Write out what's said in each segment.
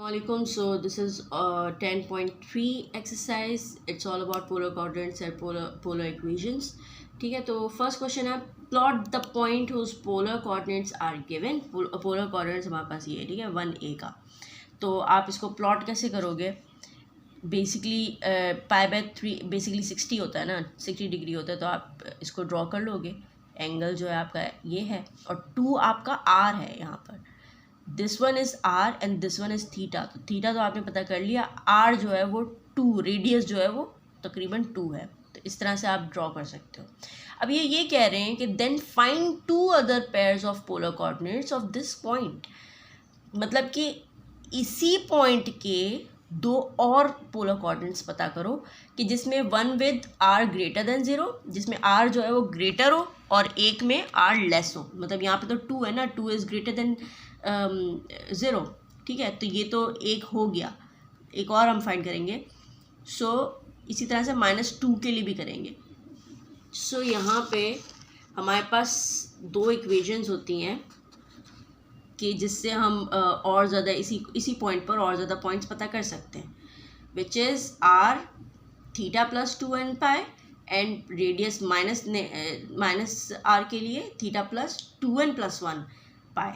Assalamualaikum. So this is 10.3 exercise. It's all about polar coordinates and polar equations. ठीक है, तो first question है plot the point whose polar coordinates are given. Polar coordinates हमारे पास ये है, ठीक है, 1a का. तो आप इसको प्लॉट कैसे करोगे? बेसिकली π/3 बेसिकली 60 होता है ना, 60 डिग्री होता है. तो आप इसको ड्रॉ कर लोगे. एंगल जो है आपका ये है और 2 आपका आर है यहाँ पर. This one is r and this one is theta. तो थीटा तो आपने पता कर लिया. आर जो है वो 2, रेडियस जो है वो तकरीबन 2 है. तो इस तरह से आप ड्रॉ कर सकते हो. अब ये कह रहे हैं कि then find 2 other pairs of polar coordinates of this point. मतलब कि इसी पॉइंट के 2 और पोलर कोऑर्डिनेट्स पता करो कि जिसमें one with r greater than 0, जिसमें आर जो है वो ग्रेटर हो और एक में आर लेस हो. मतलब यहाँ पे तो 2 है ना, 2 इज़ ग्रेटर देन 0. ठीक है, तो ये तो एक हो गया. एक और हम फाइंड करेंगे. सो इसी तरह से -2 के लिए भी करेंगे. सो यहाँ पे हमारे पास 2 इक्वेशंस होती हैं कि जिससे हम और ज़्यादा इसी पॉइंट पर और ज़्यादा पॉइंट्स पता कर सकते हैं. Which is r theta plus 2n pi and radius minus r के लिए थीटा प्लस 2n प्लस 1 पाई.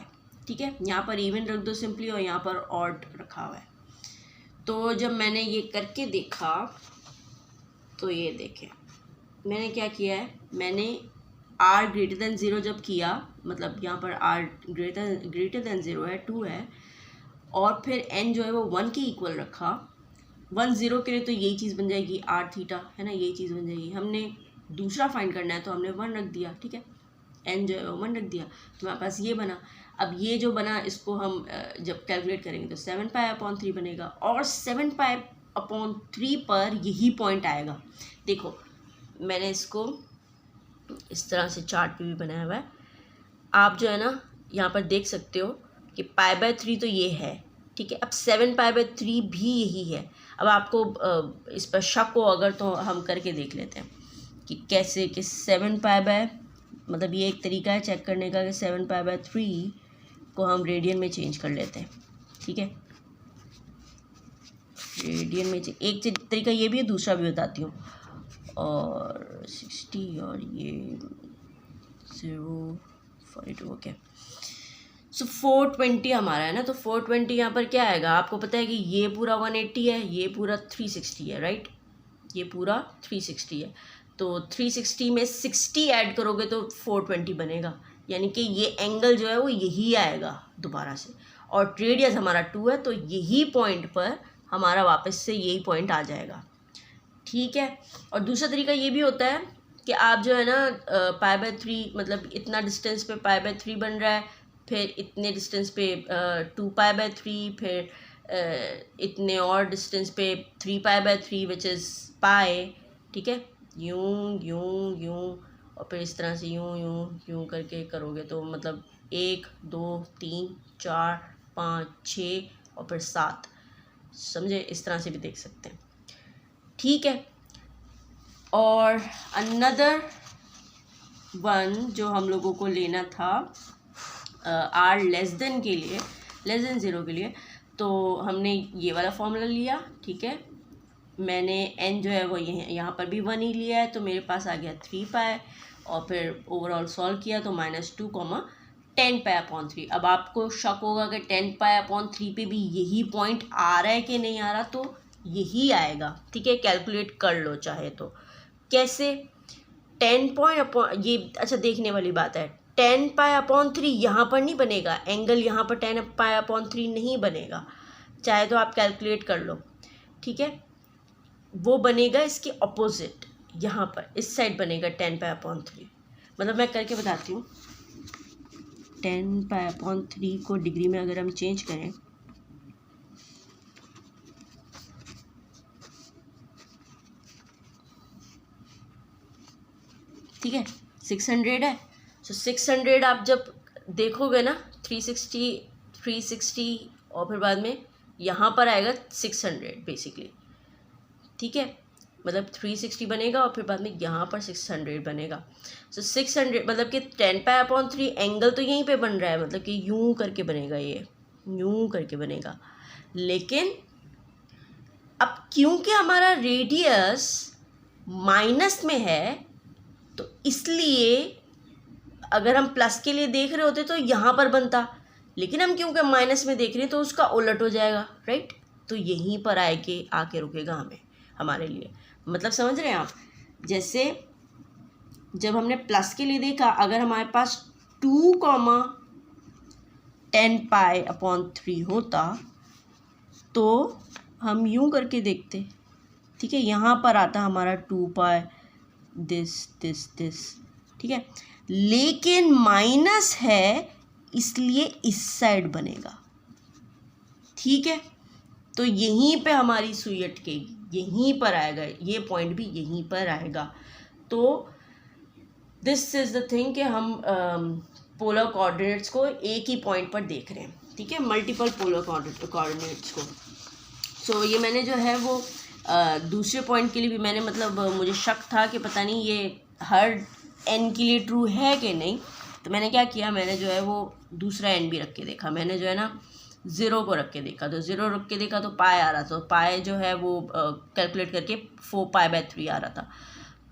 ठीक है, यहाँ पर इवन रख दो सिंपली और यहाँ पर ऑड रखा हुआ है. तो जब मैंने ये करके देखा तो ये देखें मैंने क्या किया है. मैंने r ग्रेटर देन 0 जब किया, मतलब यहाँ पर r ग्रेटर देन 0 है, 2 है, और फिर n जो है वो 1 के इक्वल रखा. 1 0 के लिए तो यही चीज़ बन जाएगी r थीटा, है ना, यही चीज़ बन जाएगी. हमने दूसरा फाइंड करना है तो हमने 1 रख दिया. ठीक है, n जो है वो 1 रख दिया, तो हमारे पास ये बना. अब ये जो बना इसको हम जब कैलकुलेट करेंगे तो 7π/3 बनेगा और 7π/3 पर यही पॉइंट आएगा. देखो मैंने इसको इस तरह से चार्ट पे भी बनाया हुआ है. आप जो है ना यहाँ पर देख सकते हो कि π/3 तो ये है. ठीक है, अब 7π/3 भी यही है. अब आपको इस पर शक हो अगर तो हम करके देख लेते हैं कि कैसे. कि 7π मतलब ये एक तरीका है चेक करने का कि 7π/3 को हम रेडियन में चेंज कर लेते हैं. ठीक है, रेडियन में एक तरीका ये भी है, दूसरा भी बताती हूँ. और 60 और ये 042. ओके, सो 420 हमारा है ना. तो 420 यहाँ पर क्या आएगा? आपको पता है कि ये पूरा 180 है, ये पूरा 360 है, राइट. ये पूरा 360 है. तो 360 में 60 ऐड करोगे तो 420 बनेगा. यानी कि ये एंगल जो है वो यही आएगा दोबारा से. और रेडियस हमारा 2 है, तो यही पॉइंट पर हमारा वापस से यही पॉइंट आ जाएगा. ठीक है, और दूसरा तरीका ये भी होता है कि आप जो है ना π/3 मतलब इतना डिस्टेंस पे π/3 बन रहा है, फिर इतने डिस्टेंस पे 2π/3, फिर इतने और डिस्टेंस पे 3π/3 विच इज़ पाई. ठीक है, यूं यूं यूं और फिर इस तरह से यूं यूं यूं करके करोगे तो मतलब 1 2 3 4 5 6 और फिर 7. समझे, इस तरह से भी देख सकते हैं. ठीक है, और अनदर वन जो हम लोगों को लेना था r लेस देन के लिए, लेस देन 0 के लिए, तो हमने ये वाला फॉर्मूला लिया. ठीक है, मैंने n जो है वो यहाँ पर भी 1 ही लिया है, तो मेरे पास आ गया 3π. और फिर ओवरऑल सॉल्व किया तो -2, 10π/3. अब आपको शक होगा कि 10π/3 पे भी यही पॉइंट आ रहा है कि नहीं आ रहा. तो यही आएगा. ठीक है, कैलकुलेट कर लो चाहे तो. कैसे? 10 ये अच्छा देखने वाली बात है. 10π/3 यहाँ पर नहीं बनेगा. एंगल यहाँ पर 10π/3 नहीं बनेगा. चाहे तो आप कैलकुलेट कर लो. ठीक है, वो बनेगा इसके अपोजिट. यहाँ पर इस साइड बनेगा 10π/3. मतलब मैं करके बताती हूँ. 10π/3 को डिग्री में अगर हम चेंज करें, ठीक है, 600 है. सो 600 आप जब देखोगे ना 360 और फिर बाद में यहाँ पर आएगा 600 बेसिकली. ठीक है, मतलब 360 बनेगा और फिर बाद में यहाँ पर 600 बनेगा. सो 600 मतलब कि 10π/3 एंगल तो यहीं पे बन रहा है, मतलब कि यूं करके बनेगा, ये यूं करके बनेगा. लेकिन अब क्योंकि हमारा रेडियस माइनस में है तो इसलिए अगर हम प्लस के लिए देख रहे होते तो यहाँ पर बनता, लेकिन हम क्योंकि माइनस में देख रहे हैं तो उसका उलट हो जाएगा, राइट। तो यहीं पर आके रुकेगा हमारे लिए। मतलब समझ रहे हैं आप? जैसे जब हमने प्लस के लिए देखा, अगर हमारे पास 2,10π/3 होता तो हम यूं करके देखते, ठीक है। यहाँ पर आता हमारा 2π दिस, ठीक है। लेकिन माइनस है इसलिए इस साइड बनेगा, ठीक है। तो यहीं पे हमारी सुई अटकेगी, यहीं पर आएगा, ये पॉइंट भी यहीं पर आएगा। तो दिस इज़ द थिंग कि हम पोलर कोऑर्डिनेट्स को एक ही पॉइंट पर देख रहे हैं, ठीक है, मल्टीपल पोलर कोऑर्डिनेट्स को। सो ये मैंने जो है वो दूसरे पॉइंट के लिए भी मैंने मतलब मुझे शक था कि पता नहीं ये हर एन के लिए ट्रू है कि नहीं, तो मैंने क्या किया, मैंने जो है वो दूसरा एन भी रख के देखा। मैंने जो है ना 0 को रख के देखा, तो 0 रख के देखा तो पाई आ रहा था, तो पाई जो है वो कैलकुलेट करके 4π/3 आ रहा था।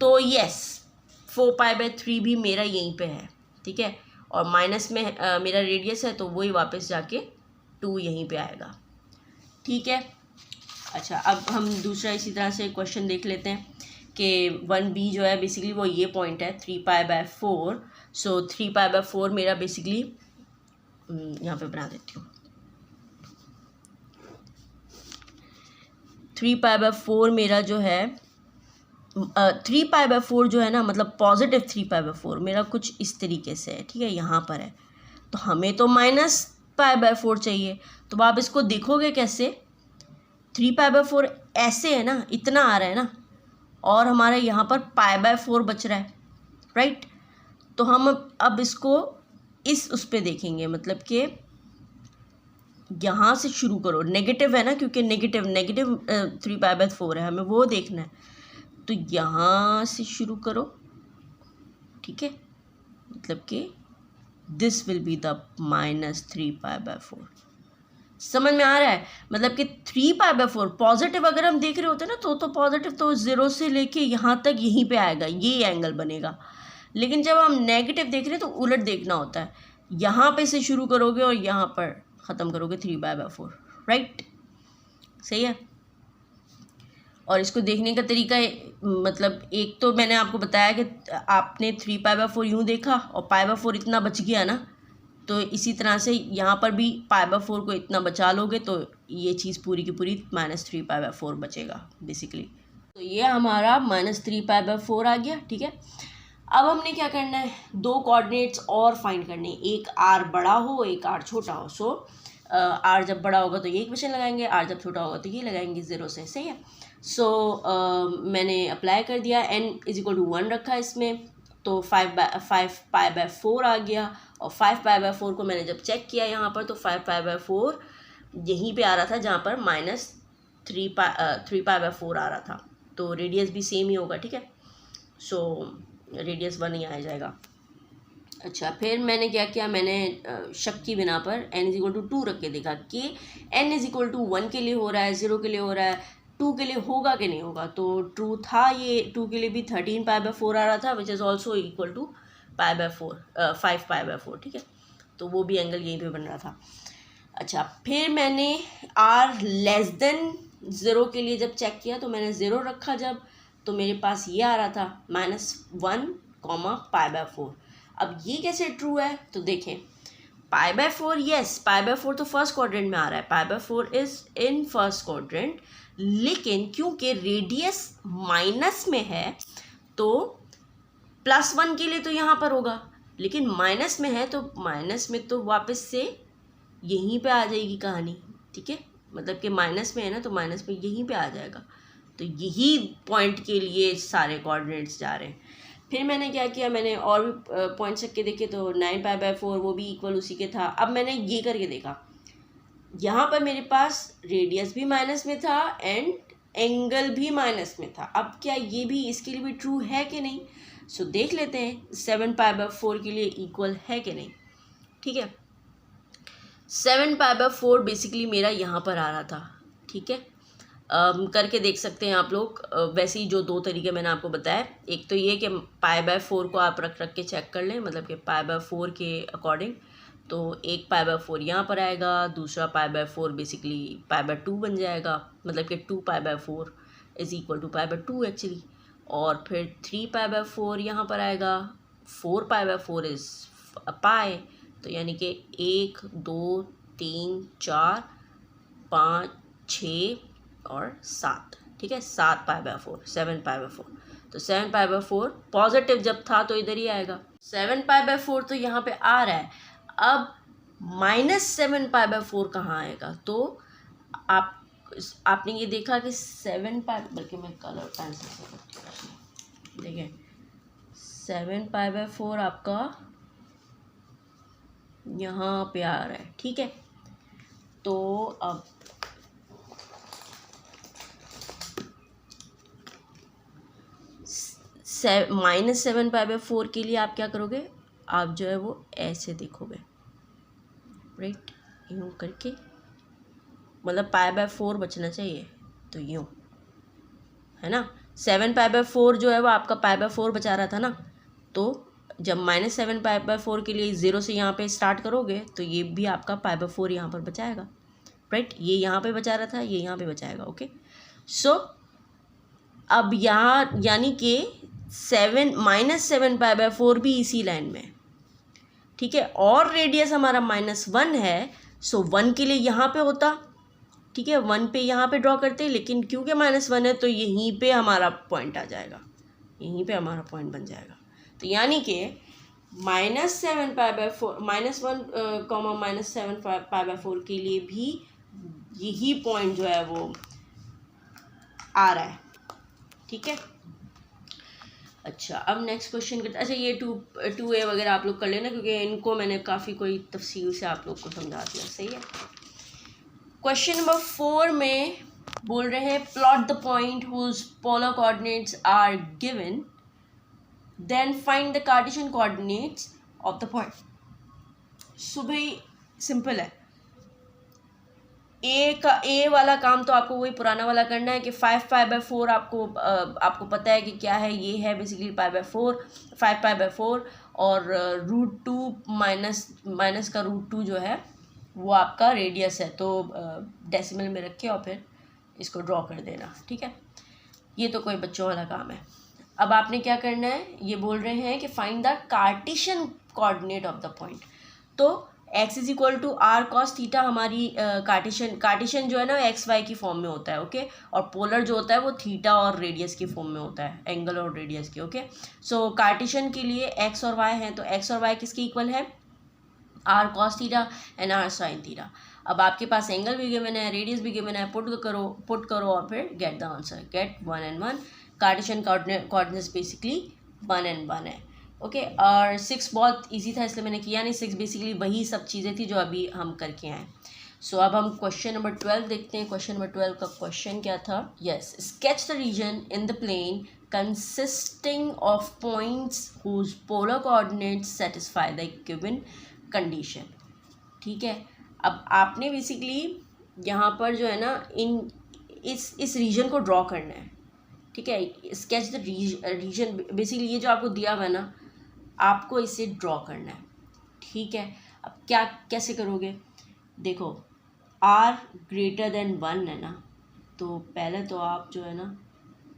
तो यस 4π/3 भी मेरा यहीं पे है, ठीक है। और माइनस में मेरा रेडियस है तो वही वापस जाके 2 यहीं पे आएगा, ठीक है। अच्छा, अब हम दूसरा इसी तरह से क्वेश्चन देख लेते हैं कि 1b जो है बेसिकली वो ये पॉइंट है 3π/4। सो 3π/4 मेरा बेसिकली यहाँ पे बना देती हूँ, 3π/4 मेरा जो है 3π/4 जो है ना, मतलब पॉजिटिव 3π/4 मेरा कुछ इस तरीके से है, ठीक है, यहाँ पर है। तो हमें तो -π/4 चाहिए, तो आप इसको देखोगे कैसे, 3π/4 ऐसे है ना, इतना आ रहा है ना, और हमारे यहाँ पर π/4 बच रहा है, राइट। तो हम अब इसको उस पे देखेंगे, मतलब कि यहाँ से शुरू करो, नेगेटिव है ना, क्योंकि नेगेटिव 3π/4 है, हमें वो देखना है। तो यहाँ से शुरू करो, ठीक है, मतलब कि दिस विल बी द -3π/4। समझ में आ रहा है? मतलब कि 3π/4 पॉजिटिव अगर हम देख रहे होते ना तो पॉजिटिव तो 0 से लेके यहाँ तक यहीं पे आएगा, ये एंगल बनेगा। लेकिन जब हम नेगेटिव देख रहे हैं तो उलट देखना होता है, यहाँ पे से शुरू करोगे और यहाँ पर ख़त्म करोगे 3π/4, राइट, सही है। और इसको देखने का तरीका मतलब एक तो मैंने आपको बताया कि आपने 3π/4 यूँ देखा और π/4 इतना बच गया ना, तो इसी तरह से यहाँ पर भी π/4 को इतना बचा लोगे तो ये चीज़ पूरी की पूरी -3π/4 बचेगा बेसिकली। तो ये हमारा -3π/4 आ गया, ठीक है। अब हमने क्या करना है, 2 कोऑर्डिनेट्स और फाइंड करने हैं, एक r बड़ा हो एक r छोटा हो। सो r जब बड़ा होगा तो ये इक्वेशन लगाएंगे, r जब छोटा होगा तो ये लगाएंगे 0 से, सही है। सो मैंने अप्लाई कर दिया, n = 1 रखा इसमें, तो 5π/4 आ गया। और 5π/4 को मैंने जब चेक किया यहाँ पर तो 5π/4 यहीं पे आ रहा था जहाँ पर -3π/4 आ रहा था, तो रेडियस भी सेम ही होगा, ठीक है। सो रेडियस 1 ही आ जाएगा। अच्छा, फिर मैंने क्या किया, मैंने शक की बिना पर n = 2 रख के देखा कि n = 1 के लिए हो रहा है, 0 के लिए हो रहा है, 2 के लिए होगा कि नहीं होगा। तो ट्रू था, ये 2 के लिए भी 13π/4 आ रहा था, which is also equal to 5π/4, ठीक है। तो वो भी एंगल यहीं पे बन रहा था। अच्छा, फिर मैंने r <0 के लिए जब चेक किया तो मैंने 0 रखा जब, तो मेरे पास ये आ रहा था -1, π/4। अब ये कैसे ट्रू है, तो देखें, π/4, यस π/4 तो फर्स्ट क्वाड्रेंट में आ रहा है, π/4 इज़ इन फर्स्ट क्वाड्रेंट, लेकिन क्योंकि रेडियस माइनस में है तो +1 के लिए तो यहाँ पर होगा, लेकिन माइनस में है तो माइनस में तो वापस से यहीं पे आ जाएगी कहानी, ठीक है। मतलब कि माइनस में है ना तो माइनस में यहीं पे आ जाएगा। तो यही पॉइंट के लिए सारे कोऑर्डिनेट्स जा रहे हैं। फिर मैंने क्या किया, मैंने और भी पॉइंट्स रख के देखे, तो 9π/4 वो भी इक्वल उसी के था। अब मैंने ये करके देखा, यहाँ पर मेरे पास रेडियस भी माइनस में था एंड एंगल भी माइनस में था। अब क्या ये भी इसके लिए भी ट्रू है कि नहीं, सो देख लेते हैं 7π/4 के लिए इक्वल है कि नहीं, ठीक है। 7π/4 बेसिकली मेरा यहाँ पर आ रहा था, ठीक है। करके देख सकते हैं आप लोग। वैसे ही जो 2 तरीके मैंने आपको बताया, एक तो ये कि π/4 को आप रख के चेक कर लें, मतलब कि π/4 के अकॉर्डिंग। तो एक π/4 यहाँ पर आएगा, दूसरा π/4 बेसिकली π/2 बन जाएगा, मतलब कि 2π/4 इज़ इक्वल टू π/2 एक्चुअली। और फिर 3π/4 यहाँ पर आएगा, 4π/4 इज़ पाई। तो यानी कि 1 2 3 4 5 6 और 7, ठीक है। 7π/4, 7π/4। तो 7π/4 पॉजिटिव जब था तो इधर ही आएगा। 7π/4 तो यहाँ पे आ रहा है। अब -7π/4 कहाँ आएगा? तो आपने ये देखा कि 7π, बल्कि मैं कलर पेंसिल से करती हूँ, देखिए 7π/4 आपका यहाँ पे आ रहा है, ठीक है। तो अब -7π/4 के लिए आप क्या करोगे? आप जो है वो ऐसे देखोगे, राइट, यूँ करके, मतलब π/4 बचना चाहिए, तो यूँ, है ना। 7π/4 जो है वो आपका π/4 बचा रहा था ना। तो जब -7π/4 के लिए 0 से यहाँ पे स्टार्ट करोगे तो ये भी आपका π/4 यहाँ पर बचाएगा, राइट। ये यहाँ पे बचा रहा था, ये यहाँ पे बचाएगा, ओके। सो अब यहाँ यानी कि -7π/4 भी इसी लाइन में, ठीक है। और रेडियस हमारा -1 है, सो 1 के लिए यहाँ पे होता, ठीक है। 1 पे यहाँ पे ड्रॉ करते हैं, लेकिन क्योंकि -1 है तो यहीं पे हमारा पॉइंट आ जाएगा, यहीं पे हमारा पॉइंट बन जाएगा। तो यानी कि -7π/4 -1, -7π/4 के लिए भी यही पॉइंट जो है वो आ रहा है, ठीक है। अच्छा, अब नेक्स्ट क्वेश्चन करते। अच्छा, ये 2A वगैरह आप लोग कर लेना, क्योंकि इनको मैंने काफ़ी कोई तफसील से आप लोग को समझा दिया, सही है। क्वेश्चन नंबर 4 में बोल रहे हैं plot the point whose polar coordinates are given, then find the Cartesian coordinates of the point. So भाई सिंपल है, ए वाला काम तो आपको वही पुराना वाला करना है कि 5π/4 आपको पता है कि क्या है, ये है बेसिकली π/4, 5π/4, और √2 माइनस का √2 जो है वो आपका रेडियस है। तो डेसिमल में रखे और फिर इसको ड्रॉ कर देना, ठीक है। ये तो कोई बच्चों वाला काम है। अब आपने क्या करना है, ये बोल रहे हैं कि find the Cartesian coordinate of the point. तो x is equal to r cos theta हमारी कार्टेशियन जो है ना एक्स वाई की फॉर्म में होता है, ओके। और पोलर जो होता है वो थीटा और रेडियस की फॉर्म में होता है, एंगल और रेडियस के, ओके। सो कार्टेशियन के लिए x और y हैं, तो x और y किसके इक्वल है? R cos theta and r sin theta. अब आपके पास एंगल भी गिवन है, रेडियस भी गिवन है, पुट करो और फिर get the answer, get 1 and 1। Cartesian coordinates basically 1 and 1 है, ओके। और 6 बहुत इजी था इसलिए मैंने किया नहीं। 6 बेसिकली वही सब चीज़ें थी जो अभी हम करके आए। सो अब हम क्वेश्चन नंबर 12 देखते हैं। क्वेश्चन नंबर 12 का क्वेश्चन क्या था? Yes, sketch the region in the plane consisting of points whose polar coordinates satisfy the given condition, ठीक है। अब आपने बेसिकली यहाँ पर जो है ना इस रीजन को ड्रॉ करना है, ठीक है। स्केच द रीजन, बेसिकली ये जो आपको दिया हुआ है ना, आपको इसे ड्रॉ करना है, ठीक है। अब कैसे करोगे? देखो, r ग्रेटर देन 1 है ना, तो पहले तो आप जो है ना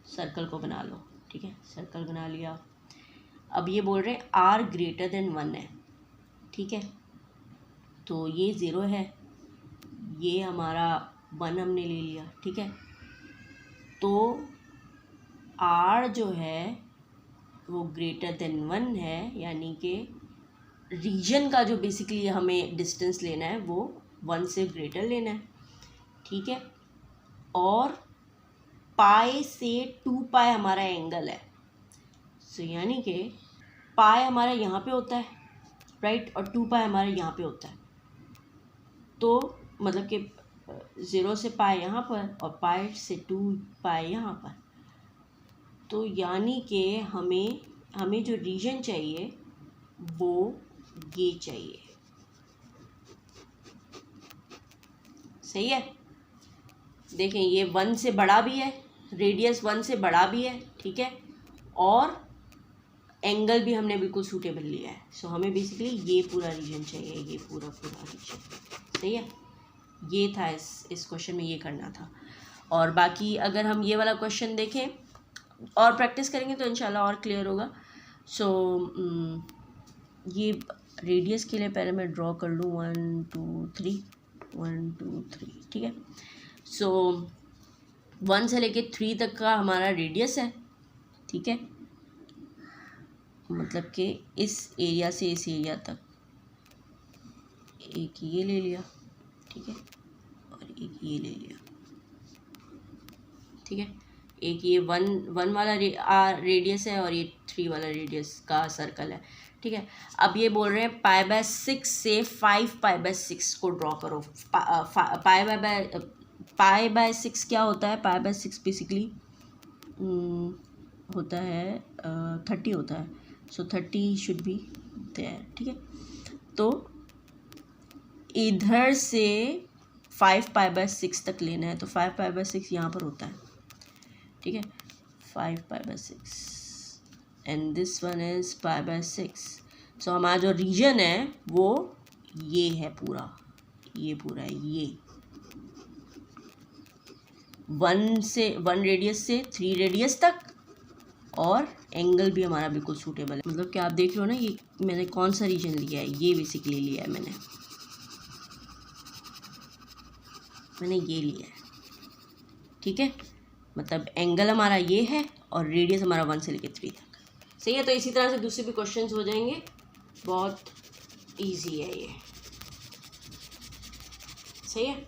सर्कल को बना लो, ठीक है। सर्कल बना लिया। अब ये बोल रहे हैं r ग्रेटर देन 1 है, ठीक है। तो ये 0 है, ये हमारा 1 हमने ले लिया, ठीक है। तो r जो है वो ग्रेटर देन 1 है, यानी कि रीजन का जो बेसिकली हमें डिस्टेंस लेना है वो 1 से ग्रेटर लेना है, ठीक है। और पाई से 2π हमारा एंगल है। सो यानी कि पाई हमारा यहाँ पे होता है, राइट, और 2π हमारा यहाँ पे होता है। तो मतलब कि 0 से पाई यहाँ पर और पाई से 2π यहाँ पर। तो यानी कि हमें जो रीजन चाहिए वो ये चाहिए, सही है। देखें ये 1 से बड़ा भी है, रेडियस 1 से बड़ा भी है, ठीक है, और एंगल भी हमने बिल्कुल सूटेबल लिया है। सो हमें बेसिकली ये पूरा रीजन चाहिए, ये पूरा रीजन। सही है, ये था इस क्वेश्चन में, ये करना था। और बाकी अगर हम ये वाला क्वेश्चन देखें और प्रैक्टिस करेंगे तो इंशाल्लाह और क्लियर होगा। सो ये रेडियस के लिए पहले मैं ड्रॉ कर लूँ 1 2 3 1 2 3, ठीक है। सो 1 से लेके 3 तक का हमारा रेडियस है, ठीक है, मतलब कि इस एरिया से इस एरिया तक एक ये ले लिया, ठीक है, और एक ये ले लिया, ठीक है। एक ये 1 वाला रेडियस है और ये 3 वाला रेडियस का सर्कल है, ठीक है। अब ये बोल रहे हैं π/6 से 5π/6 को ड्रॉ करो। π/6 क्या होता है? π/6 बेसिकली होता है 30 होता है। सो 30 शुड बी देयर, ठीक है। तो इधर से 5π/6 तक लेना है, तो 5π/6 यहाँ पर होता है, ठीक है, 5π/6 एंड दिस वन इज π/6। सो हमारा जो रीजन है वो ये है पूरा, ये पूरा है, ये 1 रेडियस से 3 रेडियस तक, और एंगल भी हमारा बिल्कुल सूटेबल है। मतलब कि आप देख रहे हो ना, ये मैंने कौन सा रीजन लिया है, ये बेसिकली लिया है मैंने ये लिया है, ठीक है। मतलब एंगल हमारा ये है और रेडियस हमारा 1 से लेकर 3 तक। सही है, तो इसी तरह से दूसरे भी क्वेश्चंस हो जाएंगे, बहुत इजी है ये। सही है।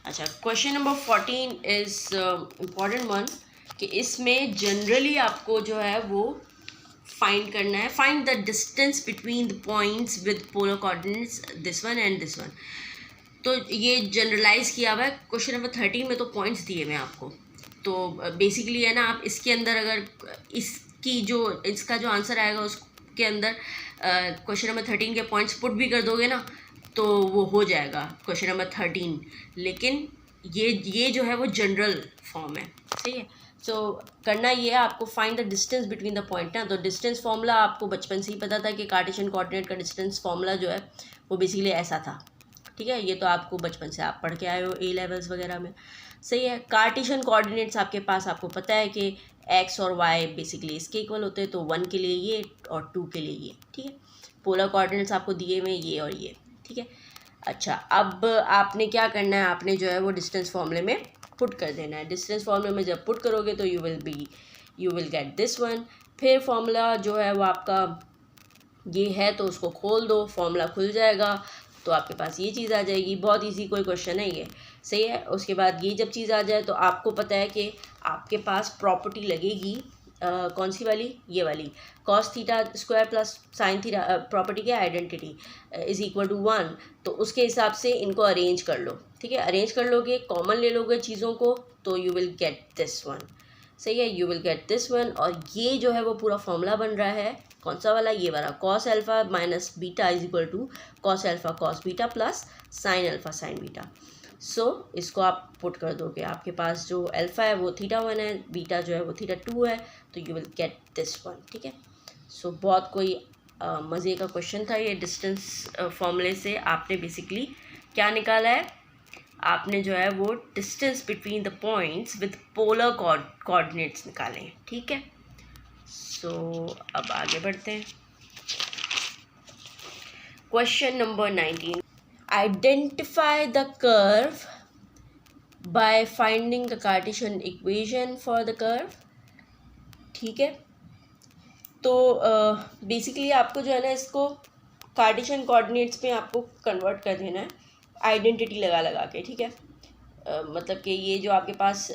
अच्छा, question number 14 is important one, कि इसमें जनरली आपको जो है वो फाइंड करना है, find the distance between the points with polar coordinates this one and this one. तो ये जनरलाइज किया हुआ है। क्वेश्चन नंबर 13 में तो पॉइंट्स दिए हुए हैं आपको, तो बेसिकली है ना, आप इसके अंदर अगर इसका जो आंसर आएगा उसके अंदर क्वेश्चन नंबर 13 के पॉइंट्स पुट भी कर दोगे ना, तो वो हो जाएगा क्वेश्चन नंबर 13। लेकिन ये जो है वो जनरल फॉर्म है, सही है। सो करना ये है आपको, find the distance between the point ना। तो डिस्टेंस फार्मूला आपको बचपन से ही पता था कि कार्टेशियन कोऑर्डिनेट का डिस्टेंस फार्मूला जो है वो बेसिकली ऐसा था, ठीक है। ये तो आपको बचपन से आप पढ़ के आए हो ए लेवल्स वगैरह में, सही है। कार्टेशियन कोऑर्डिनेट्स आपके पास, आपको पता है कि एक्स और वाई बेसिकली इसके इक्वल होते हैं, तो 1 के लिए ये और 2 के लिए ये, ठीक है। पोलर कोऑर्डिनेट्स आपको दिए हुए ये और ये, ठीक है। अच्छा, अब आपने क्या करना है, आपने जो है वो डिस्टेंस फॉर्मूले में पुट कर देना है। डिस्टेंस फॉर्मूले में जब पुट करोगे तो you will get this one. फिर फॉर्मूला जो है वो आपका ये है, तो उसको खोल दो, फॉर्मूला खुल जाएगा, तो आपके पास ये चीज़ आ जाएगी। बहुत इजी कोई क्वेश्चन है ये, सही है। उसके बाद ये जब चीज़ आ जाए तो आपको पता है कि आपके पास प्रॉपर्टी लगेगी, कौन सी वाली, ये वाली, cos theta square plus sine theta, property क्या, आइडेंटिटी इज इक्वल टू 1। तो उसके हिसाब से इनको अरेंज कर लो, ठीक है। अरेंज कर लोगे, कॉमन ले लोगे चीज़ों को, तो you will get this one, सही है, you will get this one. और ये जो है वो पूरा फॉर्मूला बन रहा है, कौन सा वाला, ये वाला, cos alpha minus beta is equal to cos alpha cos beta plus sine alpha sine beta. So इसको आप पुट कर दोगे, आपके पास जो अल्फ़ा है वो θ1 है, बीटा जो है वो θ2 है, तो you will get this one, ठीक है। सो बहुत कोई मज़े का क्वेश्चन था ये। डिस्टेंस फॉर्मूले से आपने बेसिकली क्या निकाला है, आपने जो है वो distance between the points with polar coordinates निकाले हैं, ठीक है। सो अब आगे बढ़ते हैं। Question number 19, identify the curve by finding the Cartesian equation for the curve, ठीक है। तो बेसिकली आपको जो है ना इसको कार्टेशियन कोऑर्डिनेट्स में आपको कन्वर्ट कर देना है, आइडेंटिटी लगा लगा के, ठीक है। मतलब कि ये जो आपके पास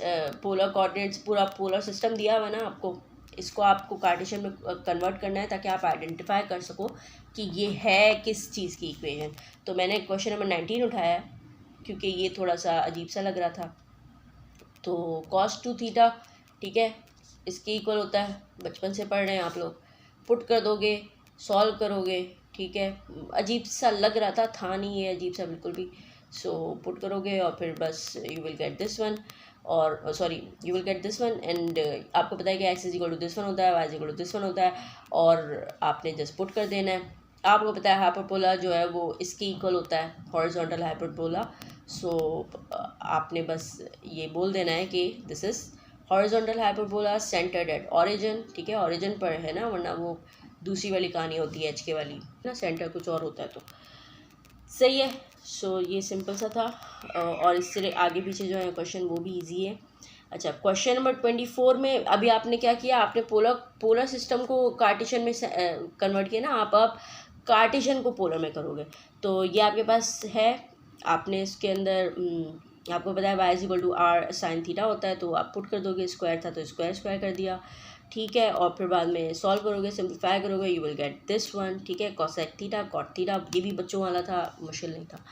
पोलर कोऑर्डिनेट्स, पूरा पोलर सिस्टम दिया हुआ है ना आपको, इसको आपको कार्टेशियन में कन्वर्ट करना है ताकि आप आइडेंटिफाई कर सको कि ये है किस चीज़ की इक्वेशन। तो मैंने क्वेश्चन नंबर 19 उठाया क्योंकि ये थोड़ा सा अजीब सा लग रहा था। तो cos 2 थीटा, ठीक है, इसके इक्वल होता है, बचपन से पढ़ रहे हैं आप लोग, पुट कर दोगे, सॉल्व करोगे, ठीक है। अजीब सा लग रहा था नहीं, ये अजीब सा बिल्कुल भी। सो पुट करोगे और फिर बस you will get this one, और sorry you will get this one, and आपको पता है कि X is equal to this one होता है, Y is equal to this one होता है, और आपने जस्ट पुट कर देना है। आपको पता है हाइपरबोला जो है वो इसके इक्वल होता है, हॉरिजॉन्टल हाइपरबोला। सो आपने बस ये बोल देना है कि this is horizontal hyperbola centred at origin, ठीक है, ऑरिजिन पर है ना, वरना वो दूसरी वाली कहानी होती है एच के वाली ना, सेंटर कुछ और होता है। तो सही है। सो ये सिंपल सा था, और इससे आगे पीछे जो है क्वेश्चन वो भी इजी है। अच्छा, क्वेश्चन नंबर 24 में अभी आपने क्या किया, आपने पोलर सिस्टम को कार्टेशियन में कन्वर्ट किया ना, आप कार्टेशियन को पोलर में करोगे। तो ये आपके पास है, आपने इसके अंदर आपको पता है Y is equal to r sin theta होता है, तो आप पुट कर दोगे, स्क्वायर था तो स्क्वायर स्क्वायर कर दिया, ठीक है, और फिर बाद में सॉल्व करोगे, सिंप्लीफाई करोगे, you will get this one, ठीक है, कोसेक थीटा कॉट थीटा। ये भी बच्चों वाला था, मुश्किल नहीं था।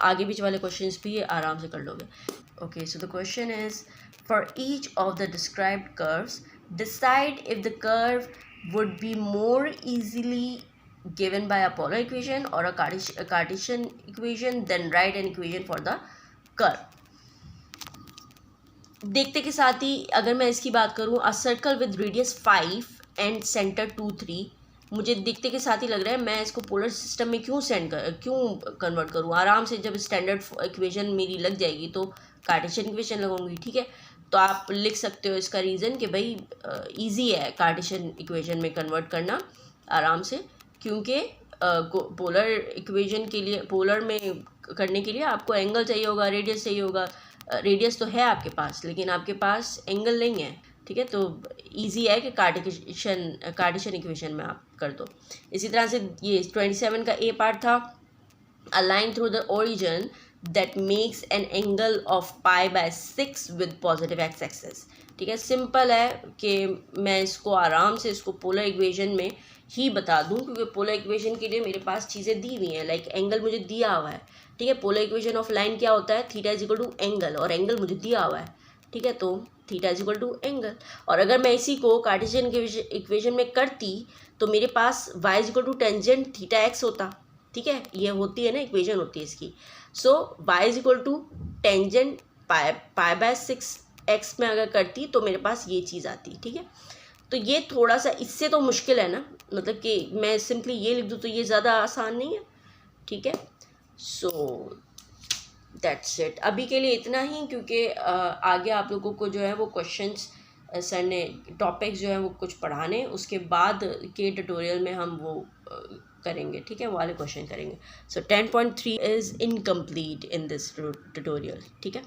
आगे बीच वाले क्वेश्चंस भी आराम से कर लोगे। Okay, so the question is for each of the described curves decide if the curve would be more easily given by a polar equation or a Cartesian equation, then write an equation for the curve. देखते के साथ ही अगर मैं इसकी बात करूँ, a circle with radius 5 and centre 2 3, मुझे देखते के साथ ही लग रहा है मैं इसको पोलर सिस्टम में क्यों कन्वर्ट करूँ। आराम से जब स्टैंडर्ड इक्वेशन मेरी लग जाएगी तो कार्टेशियन इक्वेशन लगाऊंगी, ठीक है। तो आप लिख सकते हो इसका रीज़न कि भाई इजी है कार्टेशियन इक्वेशन में कन्वर्ट करना आराम से, क्योंकि पोलर इक्वेशन के लिए, पोलर में करने के लिए आपको एंगल चाहिए होगा, रेडियस चाहिए होगा। रेडियस तो है आपके पास, लेकिन आपके पास एंगल नहीं है, ठीक है। तो इजी है कि कार्टेशियन इक्वेशन में आप कर दो। इसी तरह से ये 27 का ए पार्ट था, a line through the origin that makes an angle of π/6 with positive X axis, ठीक है। सिंपल है कि मैं इसको आराम से इसको पोलर इक्वेशन में ही बता दूं, क्योंकि पोलर इक्वेशन के लिए मेरे पास चीज़ें दी हुई हैं, लाइक एंगल मुझे दिया हुआ है, ठीक है। पोलर इक्वेशन ऑफ लाइन क्या होता है, theta is equal to angle, और एंगल मुझे दिया हुआ है, ठीक है, तो theta is equal to angle. और अगर मैं इसी को कार्टेशियन इक्वेशन में करती तो मेरे पास y is equal to tangent theta x होता, ठीक है। ये होती है ना इक्वेशन होती है इसकी। So y is equal to tangent π/6 X में अगर करती तो मेरे पास ये चीज़ आती, ठीक है। तो ये थोड़ा सा इससे तो मुश्किल है ना, मतलब कि मैं सिंपली ये लिख दूँ तो ये ज़्यादा आसान नहीं है, ठीक है। सो दैट्स इट, अभी के लिए इतना ही, क्योंकि आगे आप लोगों को जो है वो क्वेश्चंस सर ने टॉपिक्स जो है वो कुछ पढ़ाने, उसके बाद के ट्यूटोरियल में हम वो करेंगे, ठीक है, वो वाले क्वेश्चन करेंगे। सो 10.3 is incomplete in this tutorial, ठीक है।